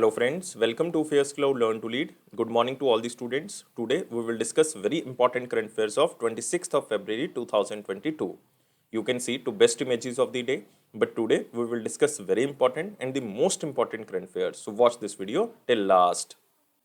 Hello friends, welcome to Affairscloud Learn to Lead. Good morning to all the students. Today we will discuss very important current affairs of 26th of February 2022. You can see two best images of the day, but today we will discuss very important and the most important current affairs. So watch this video till last.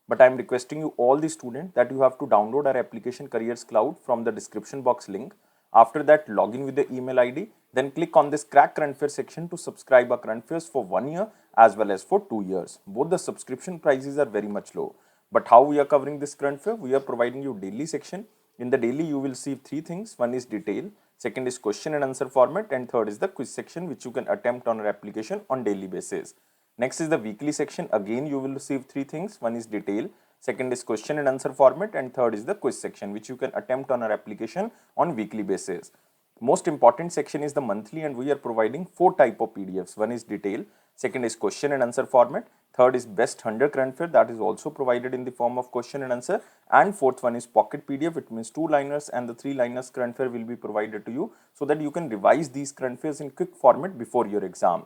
But I am requesting you all the students that you have to download our application Careers Cloud from the description box link. After that, log in with the email ID. Then click on this crack current affairs section to subscribe our current affairs for 1 year as well as for 2 years. Both the subscription prices are very much low. But how we are covering this current affair? We are providing you daily section. In the daily, you will see three things. One is detail, second is question and answer format, and third is the quiz section which you can attempt on our application on daily basis. Next is the weekly section. Again, you will receive three things. One is detail, second is question and answer format, and third is the quiz section which you can attempt on our application on weekly basis. Most important section is the monthly, and we are providing four type of PDFs. One is detail, second is question and answer format, third is best 100 current affair that is also provided in the form of question and answer, and fourth one is pocket PDF. It means 2-liners and the 3-liners current affair will be provided to you so that you can revise these current affairs in quick format before your exam.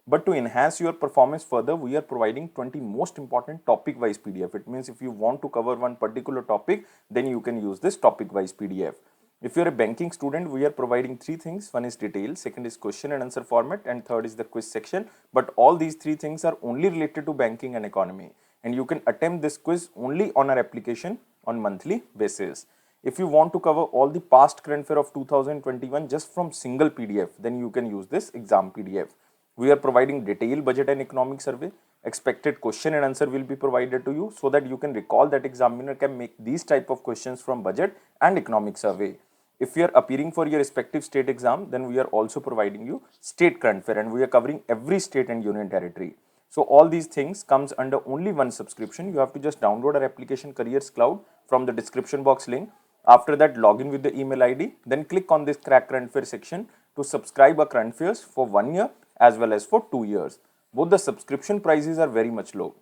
But to enhance your performance further, we are providing 20 most important topic wise PDF. It means if you want to cover one particular topic, then you can use this topic wise PDF. If you are a banking student, we are providing three things. One is detail, second is question and answer format, and third is the quiz section. But all these three things are only related to banking and economy. And you can attempt this quiz only on our application on monthly basis. If you want to cover all the past current affair of 2021 just from single PDF, then you can use this exam PDF. We are providing detailed budget and economic survey. Expected question and answer will be provided to you so that you can recall that examiner can make these type of questions from budget and economic survey. If you are appearing for your respective state exam, then we are also providing you state current affair, and we are covering every state and union territory. So all these things comes under only one subscription. You have to just download our application Careers Cloud from the description box link. After that, log in with the email ID. Then click on this crack current affair section to subscribe our current affairs for 1 year as well as for 2 years. Both the subscription prices are very much low.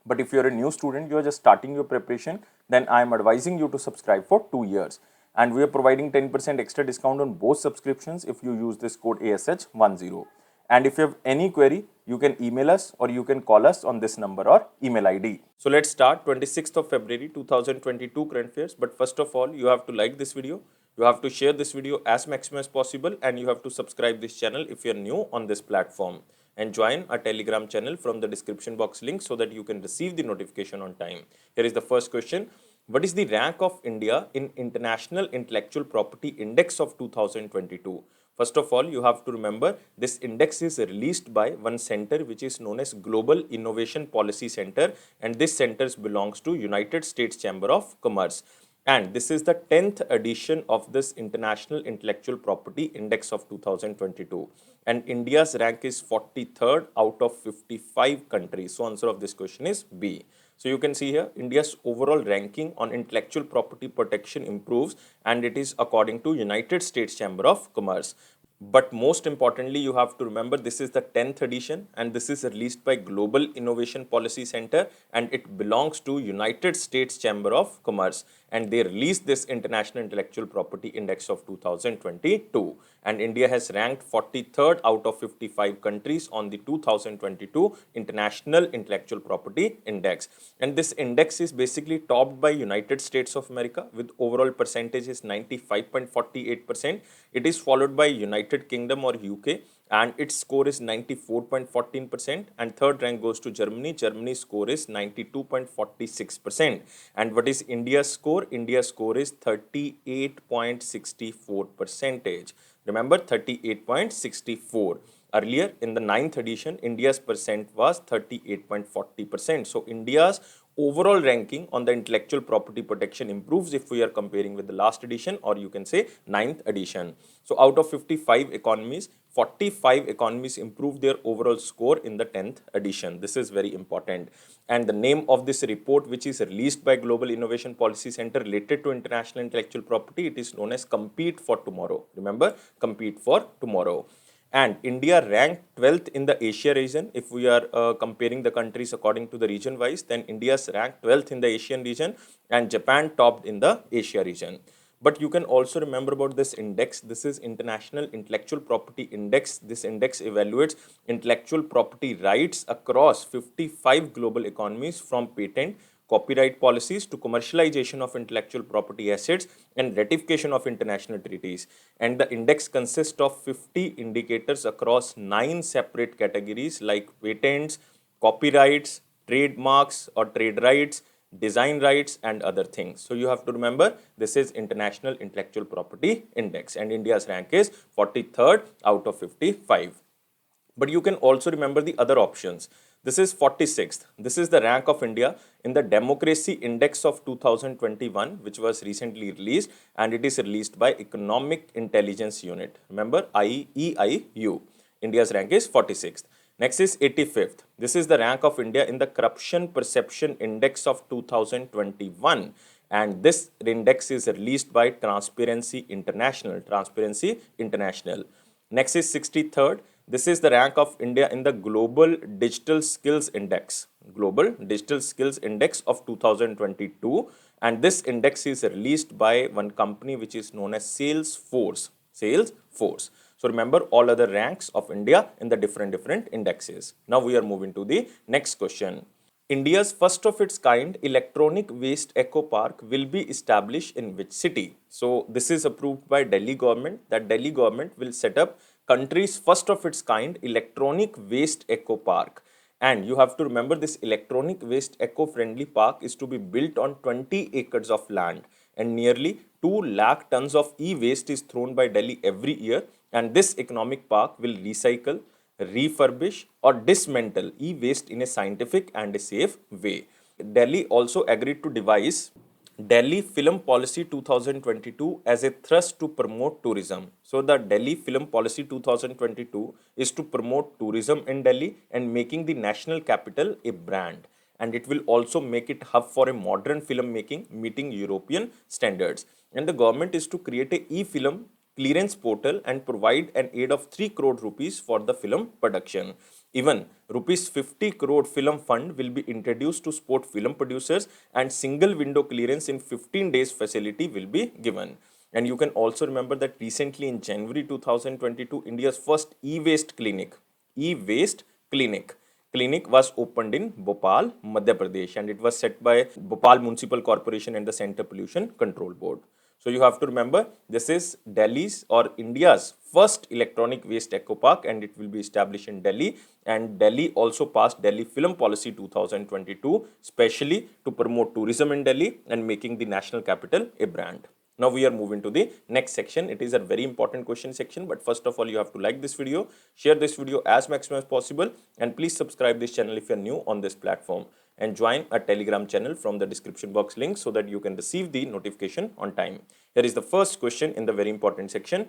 But if you are a new student, you are just starting your preparation, then I am advising you to subscribe for 2 years. And we are providing 10% extra discount on both subscriptions if you use this code ASH10. And if you have any query, you can email us or you can call us on this number or email ID. So let's start 26th of February 2022 current affairs. But first of all, you have to like this video. You have to share this video as maximum as possible, and you have to subscribe this channel if you are new on this platform, and join our Telegram channel from the description box link so that you can receive the notification on time. Here is the first question. What is the rank of India in International Intellectual Property Index of 2022? First of all, you have to remember this index is released by one center which is known as Global Innovation Policy Center, and this center belongs to United States Chamber of Commerce. And this is the 10th edition of this International Intellectual Property Index of 2022. And India's rank is 43rd out of 55 countries. So answer of this question is B. So you can see here, India's overall ranking on intellectual property protection improves, and it is according to United States Chamber of Commerce. But most importantly, you have to remember this is the 10th edition, and this is released by Global Innovation Policy Center, and it belongs to United States Chamber of Commerce, and they released this International Intellectual Property Index of 2022, and India has ranked 43rd out of 55 countries on the 2022 International Intellectual Property Index. And this index is basically topped by United States of America with overall percentage is 95.48%. It is followed by United Kingdom or UK, and its score is 94.14%, and third rank goes to Germany. Germany's score is 92.46%. And what is India's score? India's score is 38.64%. Remember, 38.64. Earlier in the 9th edition, India's percent was 38.40%. So India's overall ranking on the intellectual property protection improves if we are comparing with the last edition, or you can say 9th edition. So out of 55 economies, 45 economies improved their overall score in the 10th edition. This is very important. And the name of this report, which is released by Global Innovation Policy Center related to international intellectual property, it is known as Compete for Tomorrow. Remember, Compete for Tomorrow. And India ranked 12th in the Asia region. If we are comparing the countries according to the region wise, then India's ranked 12th in the Asian region, and Japan topped in the Asia region. But you can also remember about this index. This is International Intellectual Property Index. This index evaluates intellectual property rights across 55 global economies, from patent, copyright policies to commercialization of intellectual property assets and ratification of international treaties. And the index consists of 50 indicators across 9 separate categories like patents, copyrights, trademarks or trade rights, design rights, and other things. So you have to remember this is International Intellectual Property Index, and India's rank is 43rd out of 55. But you can also remember the other options. This is 46th. This is the rank of India in the Democracy Index of 2021, which was recently released, and it is released by Economic Intelligence Unit. Remember, EIU. India's rank is 46th. Next is 85th. This is the rank of India in the Corruption Perception Index of 2021, and this index is released by Transparency International. Transparency International. Next is 63rd. This is the rank of India in the Global Digital Skills Index. Global Digital Skills Index of 2022, and this index is released by one company which is known as Salesforce. Salesforce. So remember all other ranks of India in the different indexes. Now we are moving to the next question. India's first of its kind electronic waste eco park will be established in which city? So this is approved by Delhi government, that Delhi government will set up country's first of its kind electronic waste eco park. And you have to remember, this electronic waste eco-friendly park is to be built on 20 acres of land, and nearly 2 lakh tons of e-waste is thrown by Delhi every year, and this economic park will recycle, refurbish or dismantle e-waste in a scientific and a safe way. Delhi also agreed to devise Delhi Film Policy 2022 as a thrust to promote tourism. So the Delhi Film Policy 2022 is to promote tourism in Delhi and making the national capital a brand. And it will also make it hub for a modern film making meeting European standards. And the government is to create a e-film clearance portal and provide an aid of 3 crore rupees for the film production. Even rupees 50 crore film fund will be introduced to support film producers, and single window clearance in 15 days facility will be given. And you can also remember that recently in January 2022, India's first e-waste clinic was opened in Bhopal, Madhya Pradesh, and it was set by Bhopal Municipal Corporation and the Center Pollution Control Board. So you have to remember this is Delhi's or India's first electronic waste eco park, and it will be established in Delhi. And Delhi also passed Delhi Film Policy 2022 specially to promote tourism in Delhi and making the national capital a brand. Now we are moving to the next section. It is a very important question section, but first of all you have to like this video, share this video as maximum as possible, and please subscribe this channel if you are new on this platform, and join a Telegram channel from the description box link so that you can receive the notification on time. Here is the first question in the very important section.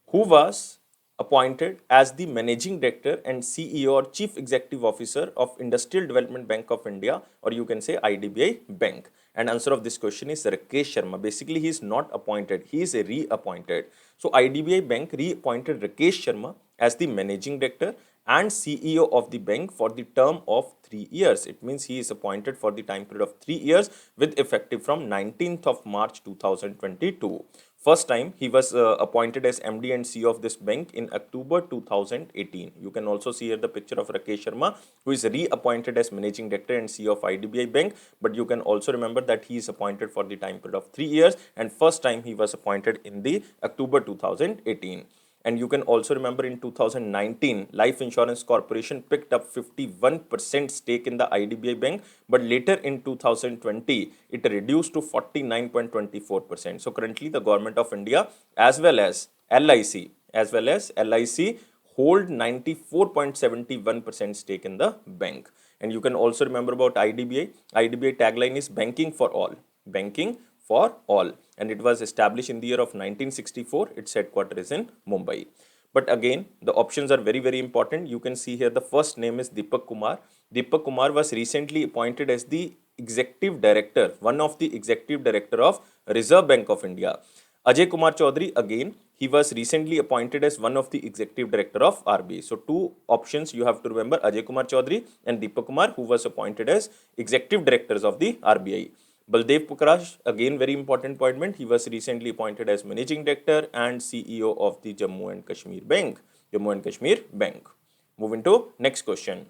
Who was appointed as the Managing Director and CEO or Chief Executive Officer of Industrial Development Bank of India, or you can say IDBI Bank? And answer of this question is Rakesh Sharma. Basically, he is not appointed, he is reappointed. So IDBI Bank reappointed Rakesh Sharma as the Managing Director and CEO of the bank for the term of 3 years. It means he is appointed for the time period of 3 years with effective from 19th of March 2022. First time he was appointed as MD and CEO of this bank in October 2018. You can also see here the picture of Rakesh Sharma, who is reappointed as Managing Director and CEO of IDBI Bank. But you can also remember that he is appointed for the time period of 3 years, and first time he was appointed in the October 2018. And you can also remember in 2019, Life Insurance Corporation picked up 51% stake in the IDBI Bank, but later in 2020, it reduced to 49.24%. So currently the government of India as well as LIC hold 94.71% stake in the bank. And you can also remember about IDBI. IDBI tagline is banking for all. Banking for all, and it was established in the year of 1964. Its headquarters is in Mumbai. But again, the options are very important. You can see here the first name is Deepak Kumar. Deepak Kumar was recently appointed as the executive director, one of the executive director of Reserve Bank of India. Ajay Kumar Chaudhary, again, he was recently appointed as one of the executive director of RBI. So two options you have to remember, Ajay Kumar Chaudhary and Deepak Kumar, who was appointed as executive directors of the RBI. Baldev Pukraj, again very important appointment. He was recently appointed as Managing Director and CEO of the Jammu and Kashmir Bank. Jammu and Kashmir Bank. Moving to next question.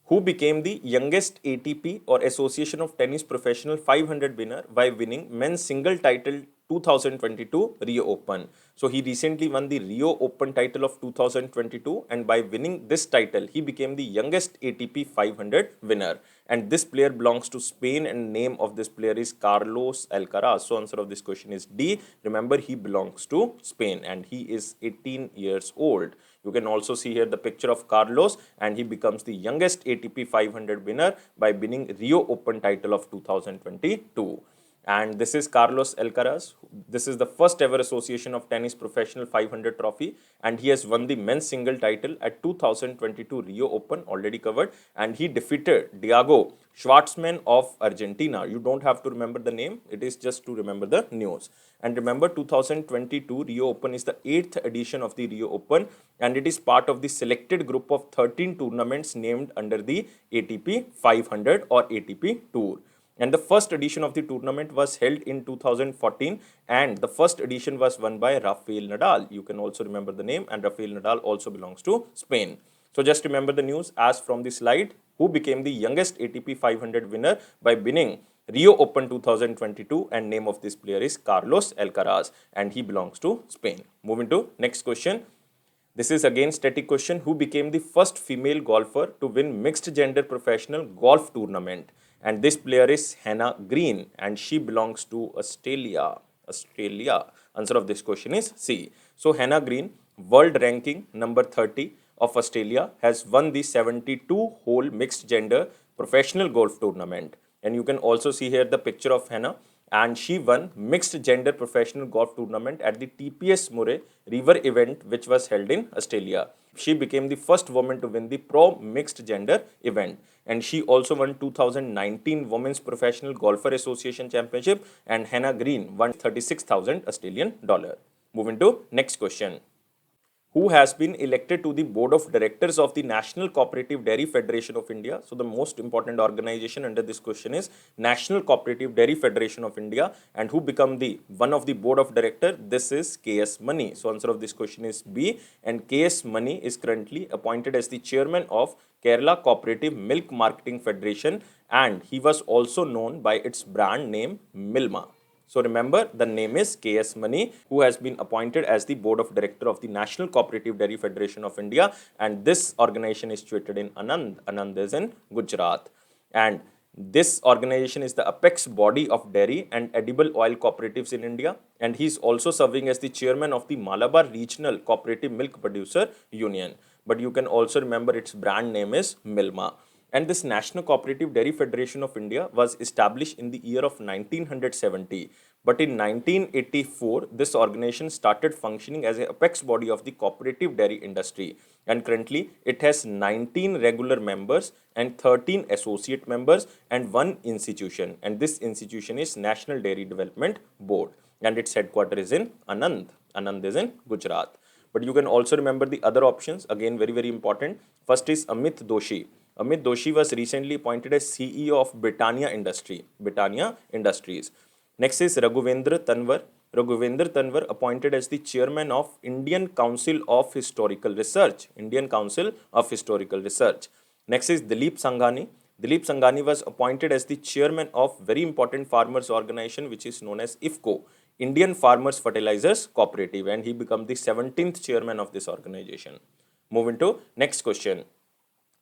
Who became the youngest ATP or Association of Tennis Professional 500 winner by winning men's single title 2022 Rio Open. So he recently won the Rio Open title of 2022, and by winning this title, he became the youngest ATP 500 winner. And this player belongs to Spain, and name of this player is Carlos Alcaraz. So answer of this question is D. Remember, he belongs to Spain and he is 18 years old. You can also see here the picture of Carlos, and he becomes the youngest ATP 500 winner by winning Rio Open title of 2022. And this is Carlos Alcaraz. This is the first ever Association of Tennis Professional 500 trophy, and he has won the men's single title at 2022 Rio Open, already covered, and he defeated Diego Schwartzman of Argentina. You don't have to remember the name, it is just to remember the news. And remember, 2022 Rio Open is the 8th edition of the Rio Open, and it is part of the selected group of 13 tournaments named under the ATP 500 or ATP Tour. And the first edition of the tournament was held in 2014, and the first edition was won by Rafael Nadal. You can also remember the name, and Rafael Nadal also belongs to Spain. So just remember the news as from the slide. Who became the youngest ATP 500 winner by winning Rio Open 2022, and name of this player is Carlos Alcaraz, and he belongs to Spain. Moving to next question. This is again static question. Who became the first female golfer to win mixed gender professional golf tournament? And this player is Hannah Green, and she belongs to Australia. Answer of this question is C. So Hannah Green, world ranking number 30 of Australia, has won the 72-hole mixed gender professional golf tournament. And you can also see here the picture of Hannah, and she won mixed gender professional golf tournament at the TPS Murray River event, which was held in Australia. She became the first woman to win the pro mixed gender event, and she also won 2019 Women's Professional Golfer Association Championship, and Hannah Green won 36,000 Australian dollar. Moving to next question. Who has been elected to the board of directors of the National Cooperative Dairy Federation of India? So the most important organization under this question is National Cooperative Dairy Federation of India, and who become the one of the board of director? This is K.S. Mani. So answer of this question is B, and K.S. Mani is currently appointed as the chairman of Kerala Cooperative Milk Marketing Federation, and he was also known by its brand name Milma. So remember, the name is K.S. Mani, who has been appointed as the board of director of the National Cooperative Dairy Federation of India, and this organization is situated in Anand. Anand is in Gujarat, and this organization is the apex body of dairy and edible oil cooperatives in India, and he is also serving as the chairman of the Malabar Regional Cooperative Milk Producer Union. But you can also remember its brand name is Milma. And this National Cooperative Dairy Federation of India was established in the year of 1970. But in 1984, this organization started functioning as an apex body of the cooperative dairy industry. And currently, it has 19 regular members and 13 associate members and one institution. And this institution is National Dairy Development Board. And its headquarters is in Anand. Anand is in Gujarat. But you can also remember the other options. Again, very, very important. First is Amit Doshi. Amit Doshi was recently appointed as CEO of Britannia Industries. Next is Raghuvendra Tanwar. Raghuvendra Tanwar appointed as the chairman of Indian Council of Historical Research. Indian Council of Historical Research. Next is Dilip Sanghani. Dilip Sanghani was appointed as the chairman of very important farmers organization, which is known as IFCO, Indian Farmers Fertilizers Cooperative, and he became the 17th chairman of this organization. Moving to next question.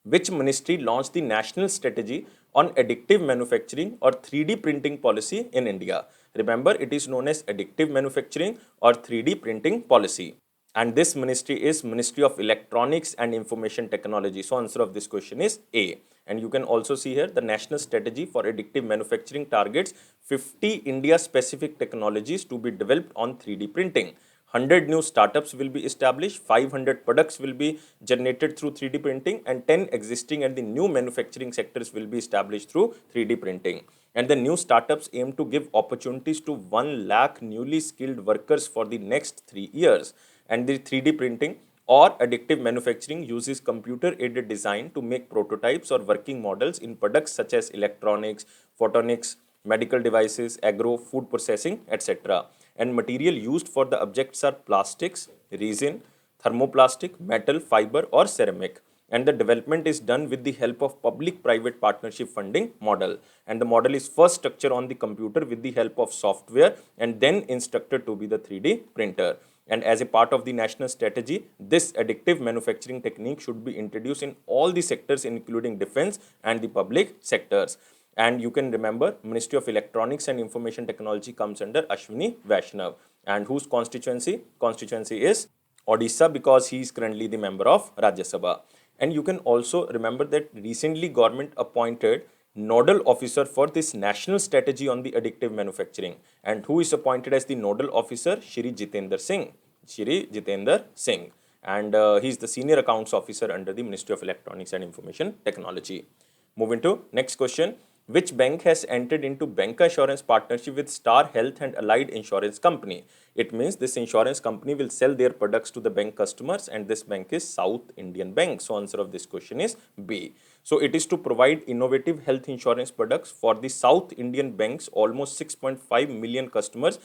Which ministry launched the national strategy on additive manufacturing or 3D printing policy in India? Remember, it is known as additive manufacturing or 3D printing policy. And this ministry is Ministry of Electronics and Information Technology. So answer of this question is A. And you can also see here the national strategy for additive manufacturing targets 50 India specific technologies to be developed on 3D printing. 100 new startups will be established, 500 products will be generated through 3D printing, and 10 existing and the new manufacturing sectors will be established through 3D printing. And the new startups aim to give opportunities to 1 lakh newly skilled workers for the next 3 years. And the 3D printing or additive manufacturing uses computer-aided design to make prototypes or working models in products such as electronics, photonics, medical devices, agro, food processing, etc. And material used for the objects are plastics, resin, thermoplastic, metal, fiber, or ceramic. And the development is done with the help of public-private partnership funding model. And the model is first structured on the computer with the help of software and then instructed to be the 3D printer. And as a part of the national strategy, this additive manufacturing technique should be introduced in all the sectors, including defense and the public sectors. And you can remember, Ministry of Electronics and Information Technology comes under Ashwini Vaishnav. And whose constituency? Constituency is Odisha, because he is currently the member of Rajya Sabha. And you can also remember that recently government appointed nodal officer for this national strategy on the additive manufacturing. And who is appointed as the nodal officer? Shri Jitendra Singh. Shri Jitendra Singh. And he is the senior accounts officer under the Ministry of Electronics and Information Technology. Moving to next question. Which bank has entered into bancassurance partnership with Star Health and Allied Insurance Company? It means this insurance company will sell their products to the bank customers, and this bank is South Indian Bank. So answer of this question is B. So it is to provide innovative health insurance products for the South Indian Bank's almost 6.5 million customers,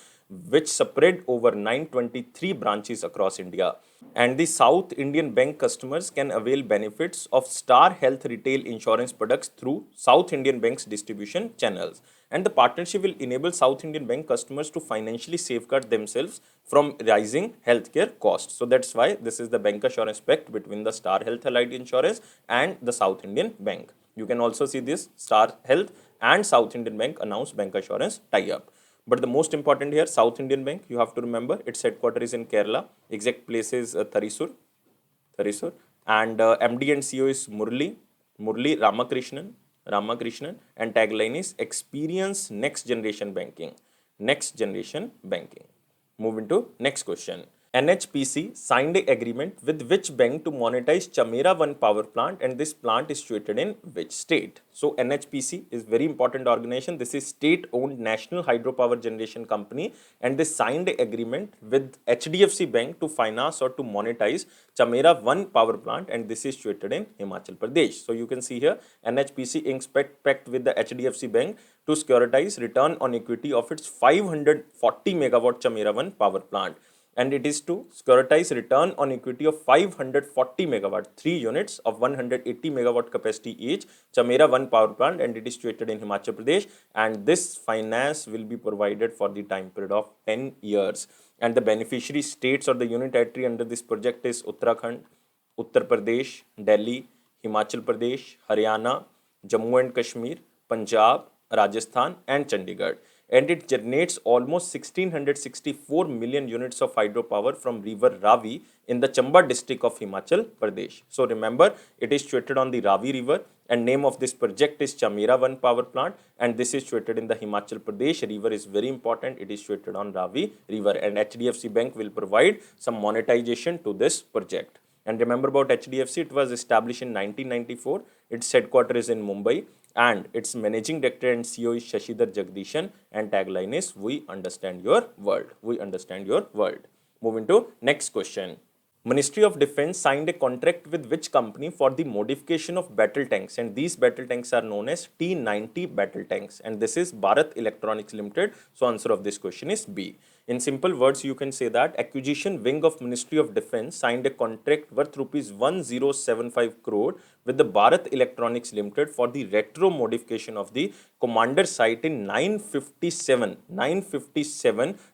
which spread over 923 branches across India. And the South Indian Bank customers can avail benefits of Star Health retail insurance products through South Indian Bank's distribution channels. And the partnership will enable South Indian Bank customers to financially safeguard themselves from rising healthcare costs. So that's why this is the bancassurance pact between the Star Health Allied Insurance and the South Indian Bank. You can also see this Star Health and South Indian Bank announced bancassurance tie-up. But the most important here, South Indian Bank, you have to remember its headquarters is in Kerala. Exact place is Tharisur. And MD and CEO is Murli Ramakrishnan. And tagline is Experience Next Generation Banking. Next Generation Banking. Moving to next question. NHPC signed an agreement with which bank to monetize Chamera 1 power plant, and this plant is situated in which state? So NHPC is very important organization. This is state-owned national hydropower generation company, and they signed an agreement with HDFC Bank to finance or to monetize Chamera 1 power plant, and this is situated in Himachal Pradesh. So you can see here NHPC inked pact with the HDFC Bank to securitize return on equity of its 540 megawatt Chamera 1 power plant. And it is to securitize return on equity of 540 megawatt, 3 units of 180 megawatt capacity each, Chamera 1 power plant, and it is situated in Himachal Pradesh. And this finance will be provided for the time period of 10 years. And the beneficiary states or the unit territory under this project is Uttarakhand, Uttar Pradesh, Delhi, Himachal Pradesh, Haryana, Jammu and Kashmir, Punjab, Rajasthan, and Chandigarh. And it generates almost 1664 million units of hydropower from river Ravi in the Chamba district of Himachal Pradesh. So remember, it is situated on the Ravi river, and name of this project is Chamera 1 power plant, and this is situated in the Himachal Pradesh. River is very important. It is situated on Ravi river, and HDFC Bank will provide some monetization to this project. And remember about HDFC, it was established in 1994. Its headquarters is in Mumbai, and its managing director and CEO is Shashidhar Jagdishan, and tagline is We Understand Your World. We Understand Your World. Moving to next question. Ministry of Defense signed a contract with which company for the modification of battle tanks, and these battle tanks are known as T-90 battle tanks, and this is Bharat Electronics Limited. So answer of this question is B. In simple words, you can say that acquisition wing of Ministry of Defense signed a contract worth rupees 1075 crore with the Bharat Electronics Limited for the retro modification of the commander site in 957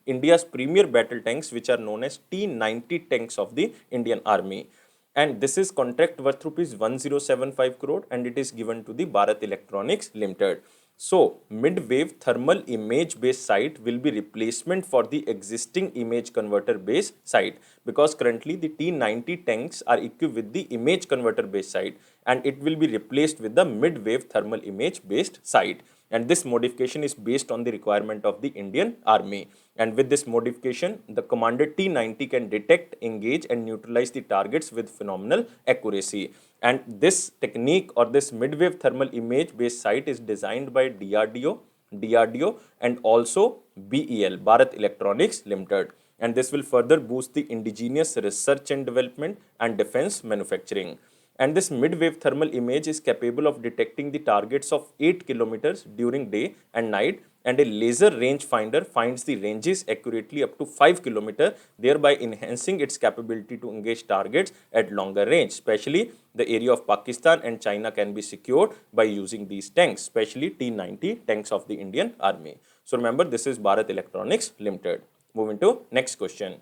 India's premier battle tanks, which are known as T-90 tanks of the Indian Army. And this is contract worth rupees 1075 crore, and it is given to the Bharat Electronics Limited. So, mid-wave thermal image based site will be replacement for the existing image converter based site, because currently the T-90 tanks are equipped with the image converter based site, and it will be replaced with the mid-wave thermal image based site. And this modification is based on the requirement of the Indian Army. And with this modification, the Commander T-90 can detect, engage, and neutralize the targets with phenomenal accuracy. And this technique or this mid-wave thermal image based sight is designed by DRDO, and also BEL, Bharat Electronics Limited. And this will further boost the indigenous research and development and defense manufacturing. And this mid-wave thermal image is capable of detecting the targets of 8 kilometers during day and night, and a laser rangefinder finds the ranges accurately up to 5 km, thereby enhancing its capability to engage targets at longer range. Especially the area of Pakistan and China can be secured by using these tanks, especially T-90 tanks of the Indian Army. So remember, this is Bharat Electronics Limited. Moving to next question.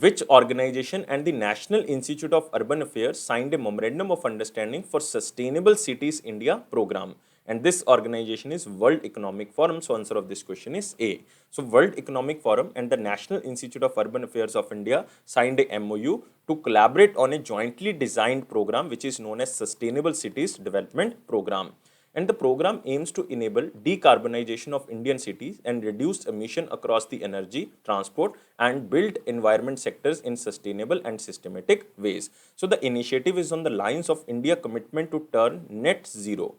Which organization and the National Institute of Urban Affairs signed a memorandum of understanding for Sustainable Cities India program? And this organization is World Economic Forum. So answer of this question is A. So World Economic Forum and the National Institute of Urban Affairs of India signed a MOU to collaborate on a jointly designed program which is known as Sustainable Cities Development Program. And the program aims to enable decarbonization of Indian cities and reduce emission across the energy, transport and built environment sectors in sustainable and systematic ways. So the initiative is on the lines of India commitment to turn net zero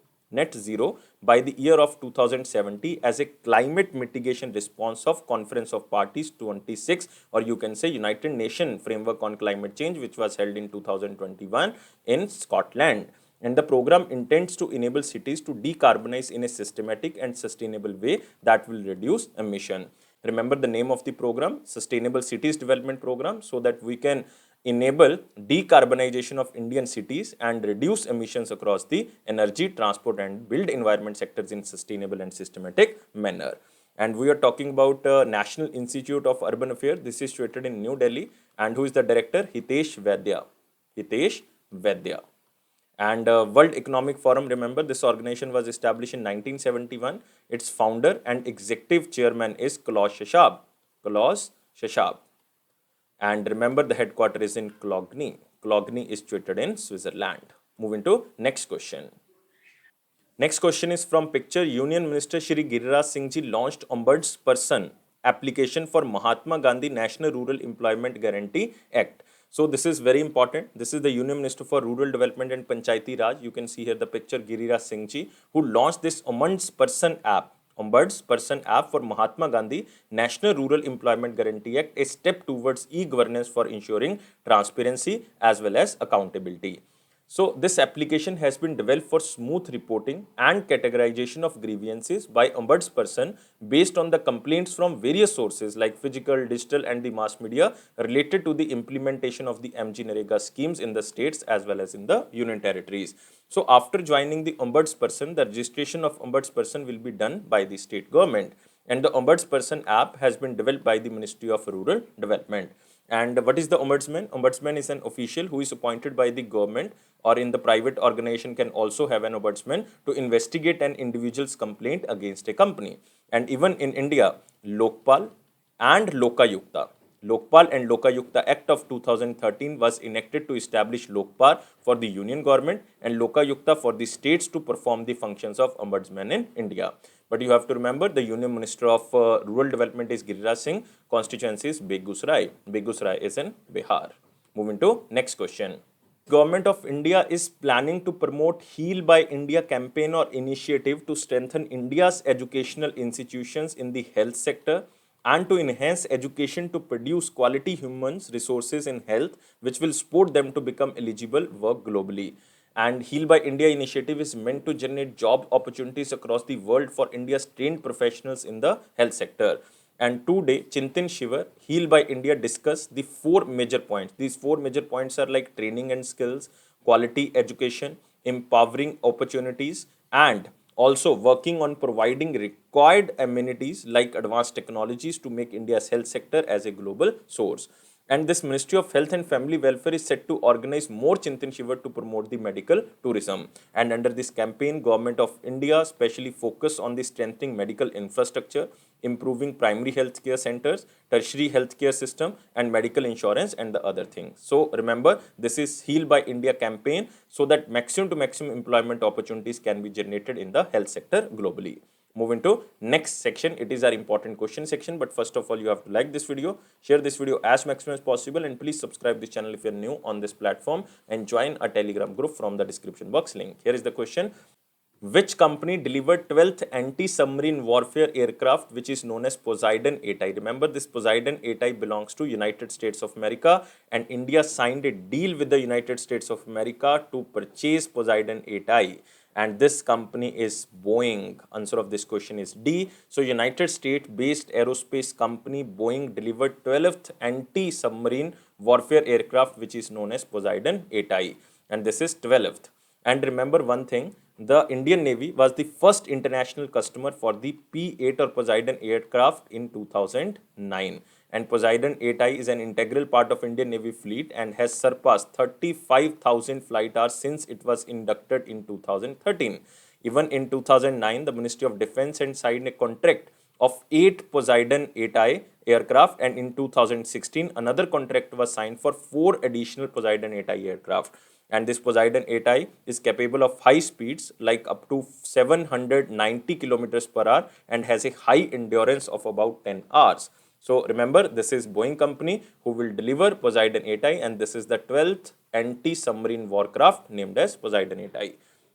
by the year of 2070 as a climate mitigation response of Conference of Parties 26, or you can say United Nations Framework on Climate Change, which was held in 2021 in Scotland. And the program intends to enable cities to decarbonize in a systematic and sustainable way that will reduce emission. Remember the name of the program, Sustainable Cities Development Program, so that we can enable decarbonization of Indian cities and reduce emissions across the energy, transport and built environment sectors in sustainable and systematic manner. And we are talking about National Institute of Urban Affairs. This is situated in New Delhi. And who is the director? Hitesh Vaidya. Hitesh Vaidya. And World Economic Forum, remember this organization was established in 1971. Its founder and executive chairman is Klaus Schwab. Klaus Schwab. And remember the headquarters is in Cologne. Cologne is situated in Switzerland. Moving to next question. Next question is from picture. Union Minister Shri Giriraj Singh Ji launched Ombudsperson application for Mahatma Gandhi National Rural Employment Guarantee Act. So this is very important. This is the Union Minister for Rural Development and Panchayati Raj. You can see here the picture, Giriraj Singh Ji, who launched this Ombudsperson app for Mahatma Gandhi National Rural Employment Guarantee Act, a step towards e-governance for ensuring transparency as well as accountability. So this application has been developed for smooth reporting and categorization of grievances by Ombudsperson based on the complaints from various sources like physical, digital and the mass media related to the implementation of the MG-NREGA schemes in the states as well as in the union territories. So after joining the Ombudsperson, the registration of Ombudsperson will be done by the state government. And the Ombudsperson app has been developed by the Ministry of Rural Development. And what is the ombudsman? Ombudsman is an official who is appointed by the government or in the private organization can also have an ombudsman to investigate an individual's complaint against a company. And even in India, Lokpal and Lokayukta. Lokpal and Lokayukta Act of 2013 was enacted to establish Lokpal for the union government and Lokayukta for the states to perform the functions of ombudsman in India. But you have to remember the Union Minister of Rural Development is Giriraj Singh, constituency is Begusrai. Begusrai is in Bihar. Moving to next question. Government of India is planning to promote Heal by India campaign or initiative to strengthen India's educational institutions in the health sector and to enhance education to produce quality human resources in health, which will support them to become eligible work globally. And Heal by India initiative is meant to generate job opportunities across the world for India's trained professionals in the health sector. And today, Chintan Shivar, Heal by India discuss the 4 major points. These 4 major points are like training and skills, quality education, empowering opportunities, and also working on providing required amenities like advanced technologies to make India's health sector as a global source. And this Ministry of Health and Family Welfare is set to organize more Chintan Shivar to promote the medical tourism. And under this campaign, Government of India specially focus on the strengthening medical infrastructure, improving primary healthcare centers, tertiary healthcare system, and medical insurance and the other things. So remember, this is Heal by India campaign so that maximum to maximum employment opportunities can be generated in the health sector globally. Moving to next section, it is our important question section. But first of all, you have to like this video, share this video as maximum as possible, and please subscribe this channel if you're new on this platform and join our Telegram group from the description box link. Here is the question. Which company delivered 12th anti-submarine warfare aircraft which is known as Poseidon-8I? Remember, this Poseidon-8I belongs to United States of America, and India signed a deal with the United States of America to purchase Poseidon-8I. and this company is Boeing. Answer of this question is D. So United States-based aerospace company Boeing delivered 12th anti-submarine warfare aircraft, which is known as Poseidon-8I, and this is 12th. And remember one thing, the Indian Navy was the first international customer for the P-8 or Poseidon aircraft in 2009. And Poseidon-8I is an integral part of Indian Navy fleet and has surpassed 35,000 flight hours since it was inducted in 2013. Even in 2009, the Ministry of Defense had signed a contract of 8 Poseidon-8I aircraft, and in 2016, another contract was signed for 4 additional Poseidon-8I aircraft. And this Poseidon-8I is capable of high speeds like up to 790 kilometers per hour and has a high endurance of about 10 hours. So remember, this is Boeing company who will deliver Poseidon-8I, and this is the 12th anti-submarine warcraft named as Poseidon-8I.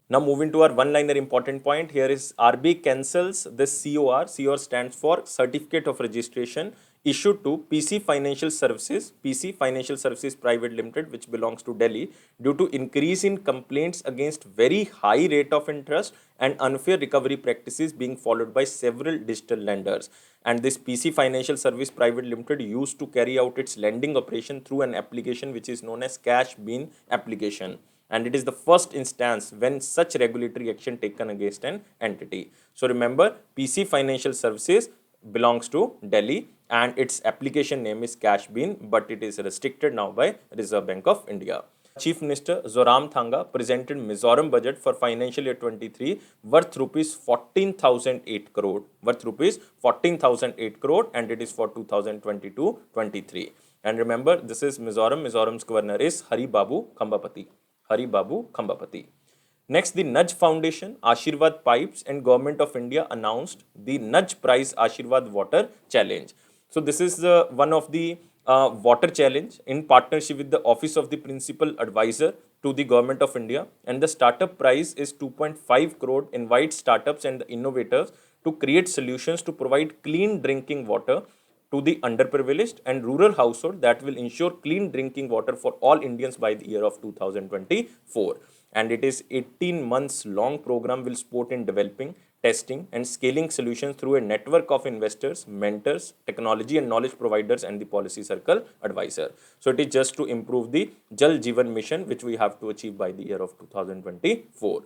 Now moving to our one-liner important point, here is RBI cancels this COR. COR stands for Certificate of Registration issued to PC Financial Services Private Limited, which belongs to Delhi, due to increase in complaints against very high rate of interest and unfair recovery practices being followed by several digital lenders. And this PC Financial Service Private Limited used to carry out its lending operation through an application which is known as Cash Bean application. And it is the first instance when such regulatory action taken against an entity. So remember, PC Financial Services belongs to Delhi and its application name is Cash Bean, but it is restricted now by Reserve Bank of India. Chief Minister Zoram Thanga presented Mizoram budget for financial year 23 worth rupees 14,008 crore, and it is for 2022-23. And remember, this is Mizoram. Mizoram's governor is Hari Babu Khambapati. Next, the Nudge Foundation, Ashirwad Pipes and Government of India announced the Nudge Prize Ashirwad Water Challenge. So this is one of the water challenge in partnership with the Office of the Principal Advisor to the Government of India, and the startup prize is 2.5 crore, invites startups and the innovators to create solutions to provide clean drinking water to the underprivileged and rural household that will ensure clean drinking water for all Indians by the year of 2024. And it is 18 months long program will support in developing, testing and scaling solutions through a network of investors, mentors, technology and knowledge providers and the policy circle advisor. So it is just to improve the Jal Jeevan mission which we have to achieve by the year of 2024.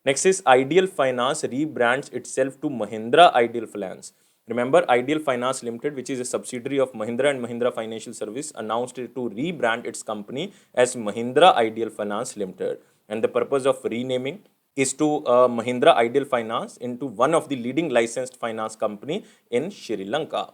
Next is Ideal Finance rebrands itself to Mahindra Ideal Finance. Remember, Ideal Finance Limited, which is a subsidiary of Mahindra and Mahindra Financial Service, announced to rebrand its company as Mahindra Ideal Finance Limited. And the purpose of renaming is to Mahindra Ideal Finance into one of the leading licensed finance company in Sri Lanka.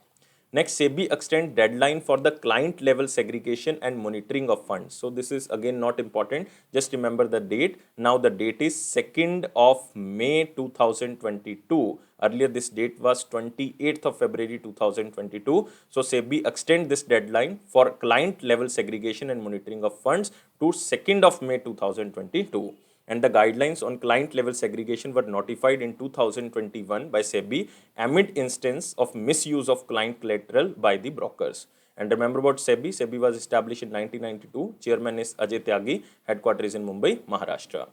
Next, SEBI extend deadline for the client level segregation and monitoring of funds. So this is again not important. Just remember the date. Now the date is 2nd of May 2022. Earlier this date was 28th of February 2022. So SEBI extend this deadline for client level segregation and monitoring of funds to 2nd of May 2022. And the guidelines on client level segregation were notified in 2021 by SEBI amid instance of misuse of client collateral by the brokers. And remember about SEBI. SEBI was established in 1992. Chairman is Ajay Tyagi. Headquarters is in Mumbai, Maharashtra.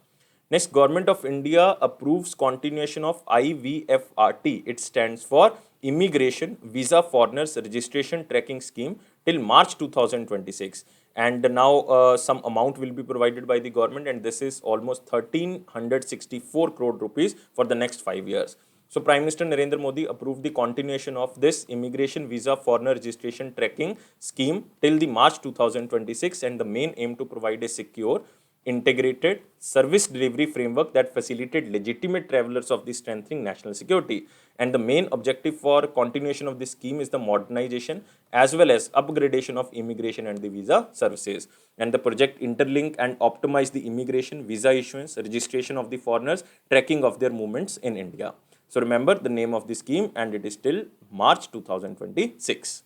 Next, Government of India approves continuation of IVFRT. It stands for Immigration Visa Foreigners Registration Tracking Scheme till March 2026. And now some amount will be provided by the government, and this is almost 1364 crore rupees for the next 5 years. So Prime Minister Narendra Modi approved the continuation of this Immigration Visa Foreigner Registration Tracking Scheme till the March 2026, and the main aim to provide a secure, integrated service delivery framework that facilitate legitimate travelers of the strengthening national security. And the main objective for continuation of this scheme is the modernization as well as upgradation of immigration and the visa services. And the project interlink and optimize the immigration, visa issuance, registration of the foreigners, tracking of their movements in India. So remember the name of the scheme, and it is till March 2026.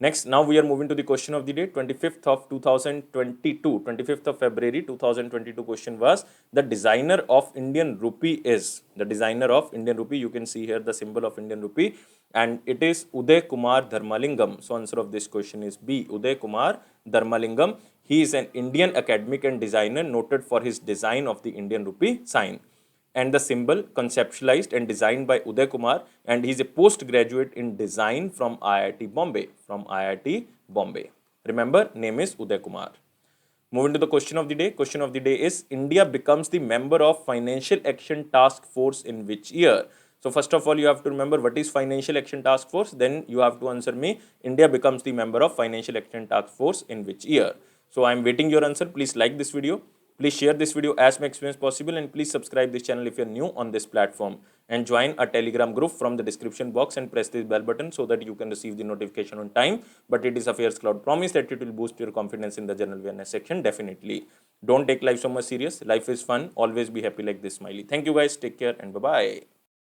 Next, now we are moving to the question of the day, 25th of 2022, 25th of February 2022 question was, the designer of Indian rupee is, the designer of Indian rupee, you can see here the symbol of Indian rupee, and it is Uday Kumar Dharmalingam. So answer of this question is B, Uday Kumar Dharmalingam. He is an Indian academic and designer noted for his design of the Indian rupee sign. and the symbol conceptualized and designed by Uday Kumar, and he's a postgraduate in design from IIT Bombay. Remember, name is Uday Kumar. Moving to the question of the day. Question of the day is India becomes the member of Financial Action Task Force in which year? So first of all, you have to remember what is Financial Action Task Force. Then you have to answer me, India becomes the member of Financial Action Task Force in which year? So I am waiting your answer. Please like this video. Please share this video as much as possible, and please subscribe this channel if you are new on this platform, and join a Telegram group from the description box and press this bell button so that you can receive the notification on time. But it is Affairscloud promise that it will boost your confidence in the general awareness section definitely. Don't take life so much serious. Life is fun. Always be happy like this smiley. Thank you guys. Take care and bye-bye.